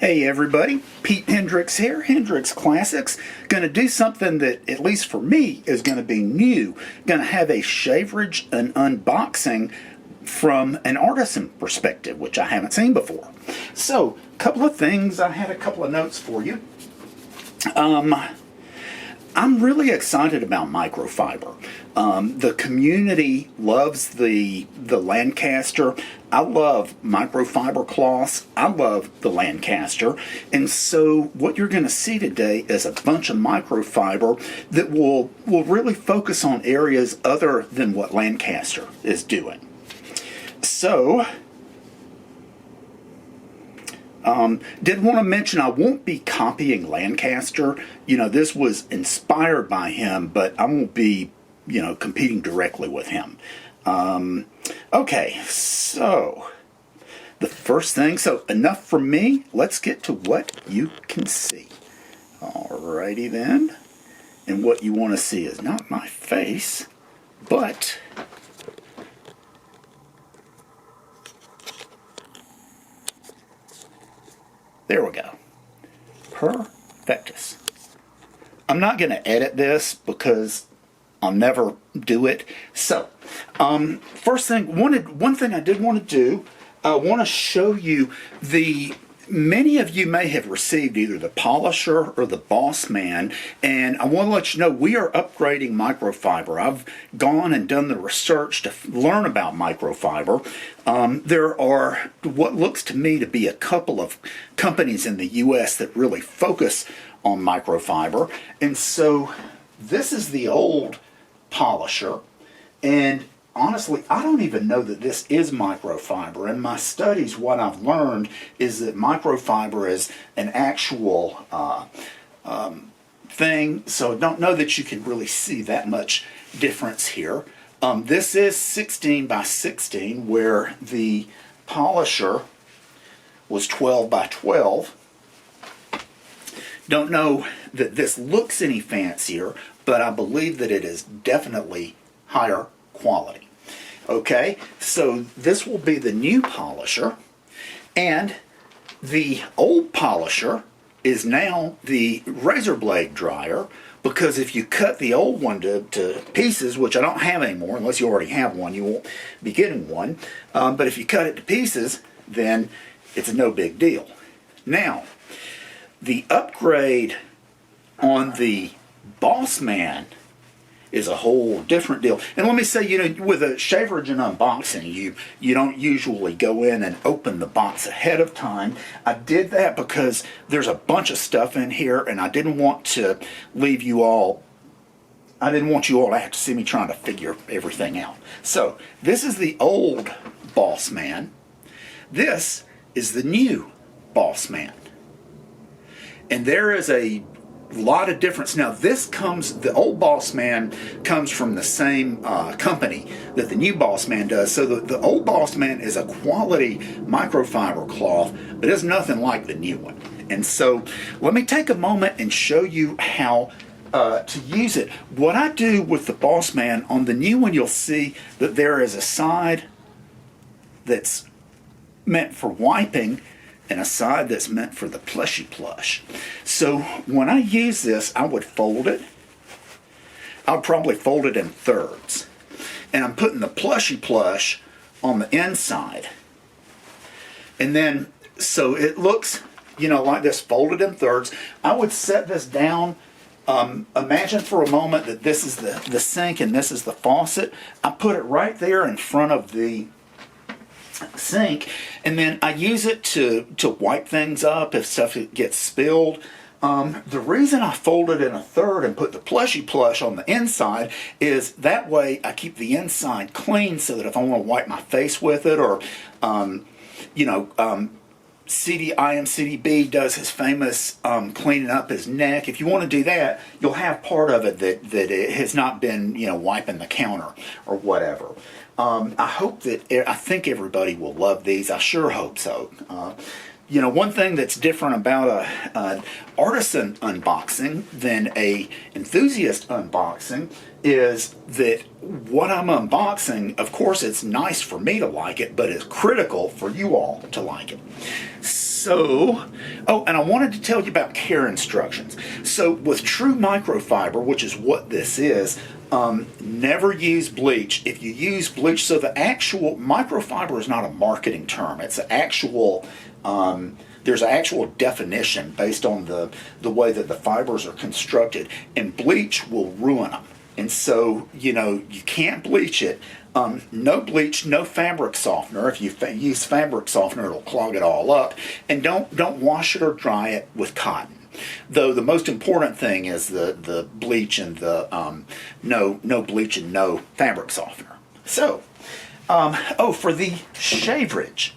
Hey everybody, Pete Hendricks here, Hendricks Classics. Going to do something that, at least for me, is going to be new. Going to have a shaverage and unboxing from an Artisan perspective, which I haven't seen before. So, a couple of things, I had a couple of notes for you. I'm really excited about microfiber. The community loves the Lancaster. I love microfiber cloths. I love the Lancaster. And so what you're going to see today is a bunch of microfiber that will really focus on areas other than what Lancaster is doing. So, did want to mention I won't be copying Lancaster. You know, this was inspired by him, but I won't be, competing directly with him. Okay, so the first thing, so enough from me. Let's get to what you can see. Alrighty then. And what you want to see is not my face, but there we go. Perfectus. I'm not going to edit this because I'll never do it. So, first thing, one thing I did want to do, I want to show you many of you may have received either the Polisher or the Boss Man, and I want to let you know we are upgrading microfiber. I've gone and done the research to learn about microfiber. There are what looks to me to be a couple of companies in the U.S. that really focus on microfiber, and so this is the old Polisher, and honestly, I don't even know that this is microfiber. In my studies, what I've learned is that microfiber is an actual thing, so I don't know that you can really see that much difference here. This is 16 by 16, where the Polisher was 12 by 12. Don't know that this looks any fancier, but I believe that it is definitely higher quality. Okay, so this will be the new Polisher, and the old Polisher is now the razor blade dryer, because if you cut the old one to pieces, which I don't have anymore, unless you already have one, you won't be getting one, but if you cut it to pieces, then it's no big deal. Now, the upgrade on the Boss Man is a whole different deal. And let me say, with a shaverage and unboxing, you don't usually go in and open the box ahead of time. I did that because there's a bunch of stuff in here, and I didn't want to leave you all, I didn't want you all to have to see me trying to figure everything out. So, this is the old Boss Man. This is the new Boss Man. And there is a lot of difference. Now the old Boss Man comes from the same company that the new Boss Man does. So the old Boss Man is a quality microfiber cloth, but it's nothing like the new one. And so let me take a moment and show you how to use it. What I do with the Boss Man, on the new one you'll see that there is a side that's meant for wiping and a side that's meant for the plushy plush. So when I use this, I would fold it. I'll probably fold it in thirds. And I'm putting the plushy plush on the inside. And then, so it looks, like this, folded in thirds. I would set this down. Imagine for a moment that this is the sink and this is the faucet. I put it right there in front of the sink, and then I use it to wipe things up if stuff gets spilled. The reason I fold it in a third and put the plushy plush on the inside is that way I keep the inside clean, so that if I want to wipe my face with it, or IMCDB does his famous cleaning up his neck. If you want to do that, you'll have part of it that it has not been, wiping the counter or whatever. I think everybody will love these. I sure hope so. One thing that's different about an Artisan unboxing than a enthusiast unboxing is that what I'm unboxing, of course it's nice for me to like it, but it's critical for you all to like it. So Oh, and I wanted to tell you about care instructions. So with true microfiber, which is what this is, never use bleach. If you use bleach, so the actual microfiber is not a marketing term. It's an actual, there's an actual definition based on the way that the fibers are constructed, and bleach will ruin them. And so, you know, you can't bleach it. No bleach, no fabric softener. If you use fabric softener, it'll clog it all up. And don't wash it or dry it with cotton. Though the most important thing is the bleach and the no bleach and no fabric softener. So, for the shaverage,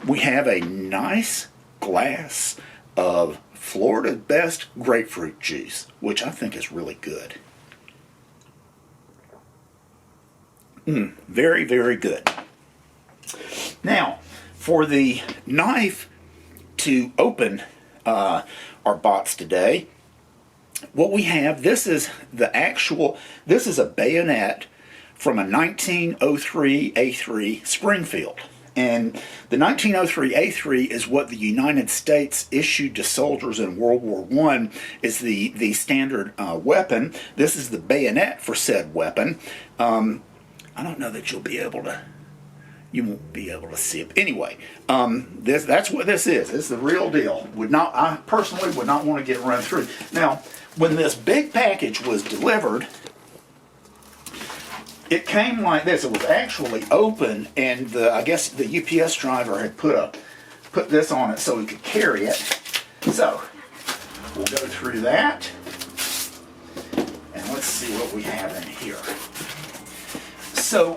we have a nice glass of Florida's Best grapefruit juice, which I think is really good. Very, very good. Now, for the knife to open our box today, what we have, this is a bayonet from a 1903 A3 Springfield. And the 1903 A3 is what the United States issued to soldiers in World War I is the standard weapon. This is the bayonet for said weapon. I don't know that you won't be able to see it. Anyway, that's what this is. It's the real deal. I personally would not want to get run through. Now, when this big package was delivered, it came like this. It was actually open, and I guess the UPS driver had put this on it so he could carry it. So, we'll go through that, and let's see what we have in here. So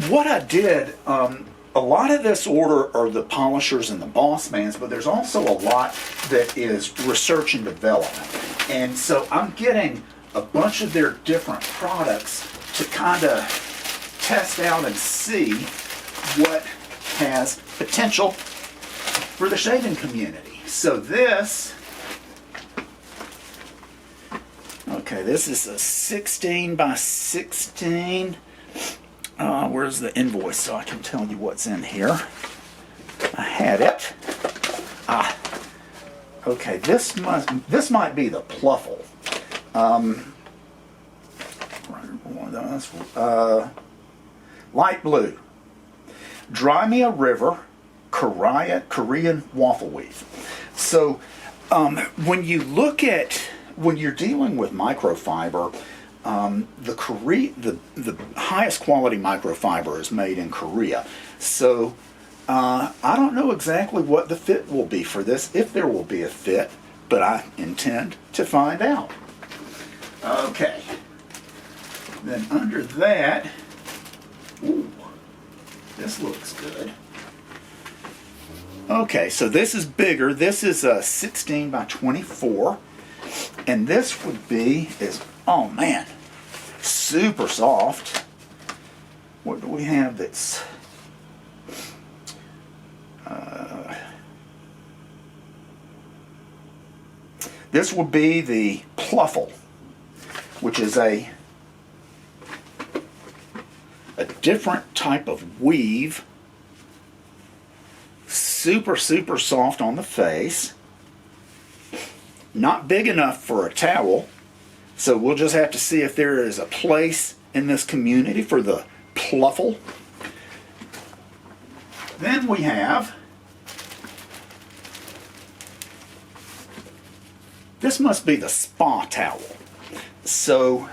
what I did, a lot of this order are the polishers and the boss mans, but there's also a lot that is research and development. And so I'm getting a bunch of their different products to kind of test out and see what has potential for the shaving community. So this is a 16 by 16. Where's the invoice so I can tell you what's in here? I had it. Okay, this might be the Pluffle. Light blue. Dry Me a River, Korean waffle weave. So when you're dealing with microfiber, the highest quality microfiber is made in Korea. So I don't know exactly what the fit will be for this, if there will be a fit, but I intend to find out. Okay. Then under that, ooh, this looks good. Okay, so this is bigger. This is a 16 by 24. And this would be, oh man, super soft. What do we have that's this would be the Pluffle, which is a different type of weave. Super soft on the face. Not big enough for a towel, so we'll just have to see if there is a place in this community for the Pluffle. Then we have, this must be the spa towel. So,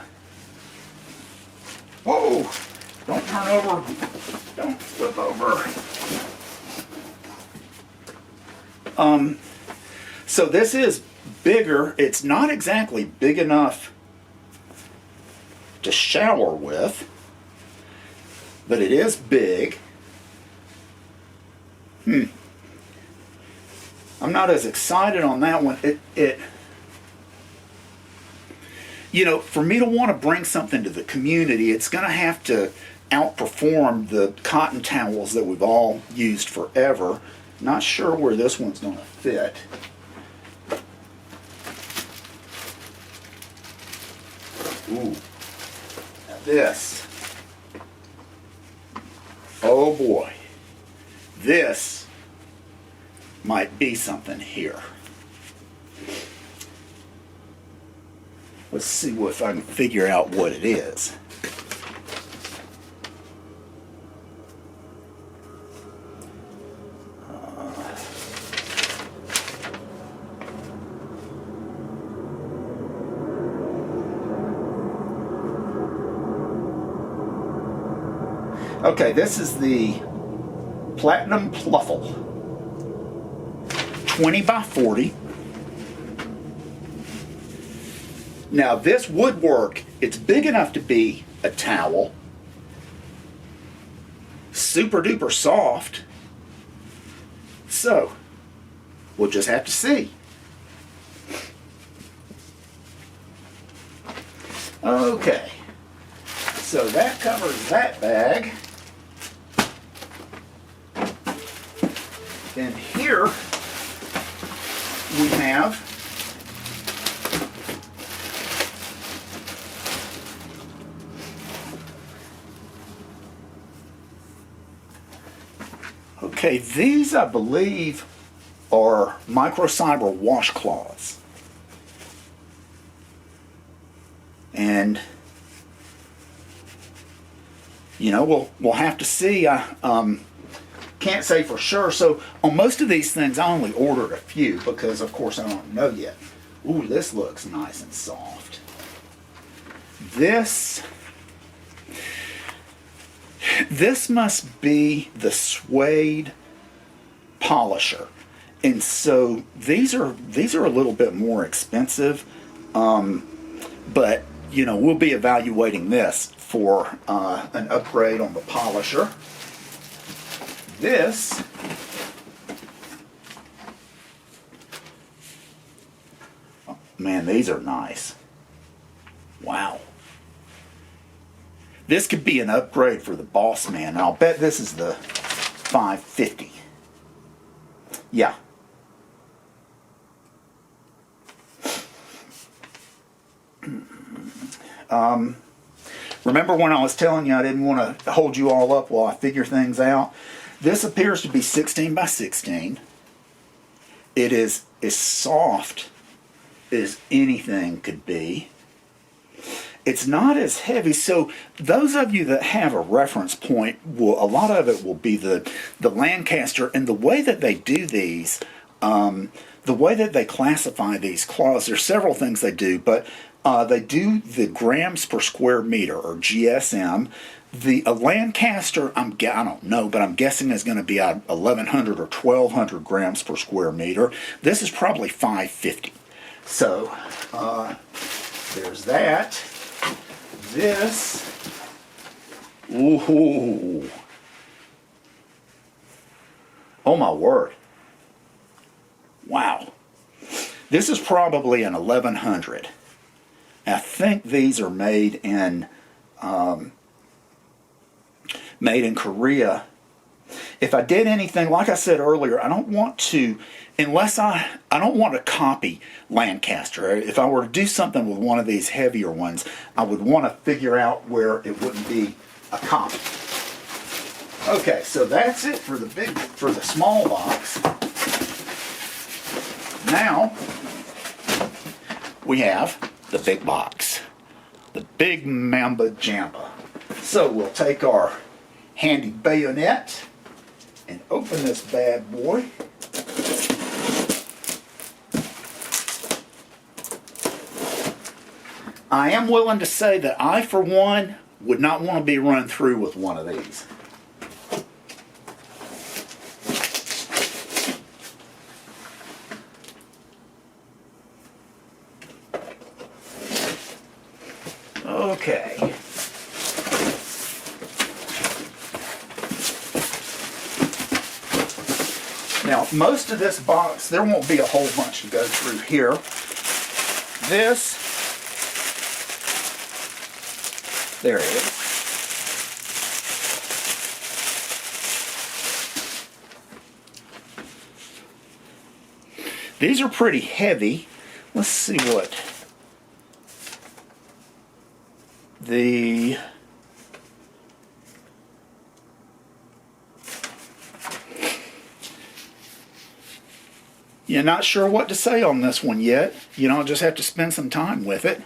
whoa, don't turn over, don't flip over. So this is bigger. It's not exactly big enough to shower with, but it is big. I'm not as excited on that one. For me to want to bring something to the community, it's going to have to outperform the cotton towels that we've all used forever. Not sure where this one's going to fit. Ooh, now this, boy, this might be something here. Let's see if I can figure out what it is. Okay, this is the Platinum Pluffle, 20 by 40. Now this woodwork, it's big enough to be a towel, super duper soft, so we'll just have to see. Okay, so that covers that bag. Then here we have okay, these I believe are Microcyber Washcloths. And you know, we'll have to see. Can't say for sure. So on most of these things, I only ordered a few because, of course, I don't know yet. Ooh, this looks nice and soft. This must be the Suede Polisher, and so these are a little bit more expensive. But you know, we'll be evaluating this for an upgrade on the polisher. This oh, man, these are nice. Wow. This could be an upgrade for the Boss Man, and I'll bet this is the 550. Yeah. Remember when I was telling you I didn't want to hold you all up while I figure things out? This appears to be 16 by 16. It is as soft as anything could be. It's not as heavy, so those of you that have a reference point, a lot of it will be the Lancaster, and the way that they do these, the way that they classify these cloths, there's several things they do, but they do the grams per square meter, or GSM. The Lancaster, I don't know, but I'm guessing is going to be 1,100 or 1,200 grams per square meter. This is probably 550. So there's that. This, ooh, oh my word, wow. This is probably an 1,100. I think these are made in Korea. If I did anything, like I said earlier, I don't want to, I don't want to copy Lancaster. If I were to do something with one of these heavier ones, I would want to figure out where it wouldn't be a copy. Okay, so that's it for the small box. Now we have the big box, the big Mamba Jamba. So we'll take our handy bayonet and open this bad boy. I am willing to say that I, for one, would not want to be run through with one of these. Okay. Now, most of this box, there won't be a whole bunch to go through here. This, there it is. These are pretty heavy. Let's see what the not sure what to say on this one yet. You know, I'll just have to spend some time with it.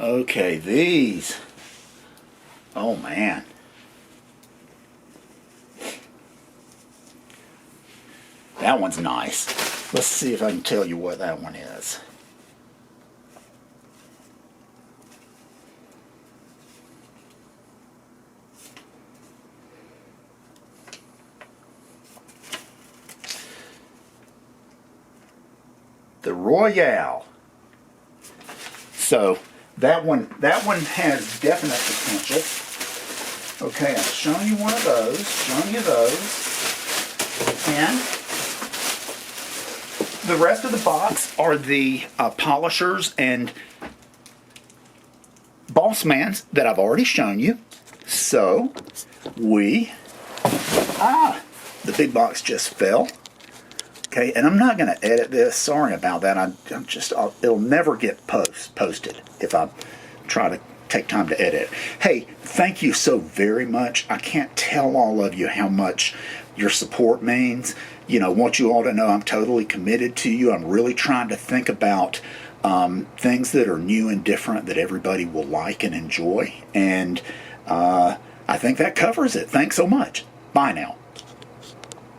Okay, these. Oh man. That one's nice. Let's see if I can tell you what that one is. The Royale. So that one has definite potential. Okay, I've shown you one of those, and the rest of the box are the polishers and boss mans that I've already shown you. So the big box just fell. Okay, and I'm not going to edit this. Sorry about that. It'll never get posted if I try to take time to edit. Hey, thank you so very much. I can't tell all of you how much your support means. You know, want you all to know I'm totally committed to you. I'm really trying to think about things that are new and different that everybody will like and enjoy. And I think that covers it. Thanks so much. Bye now.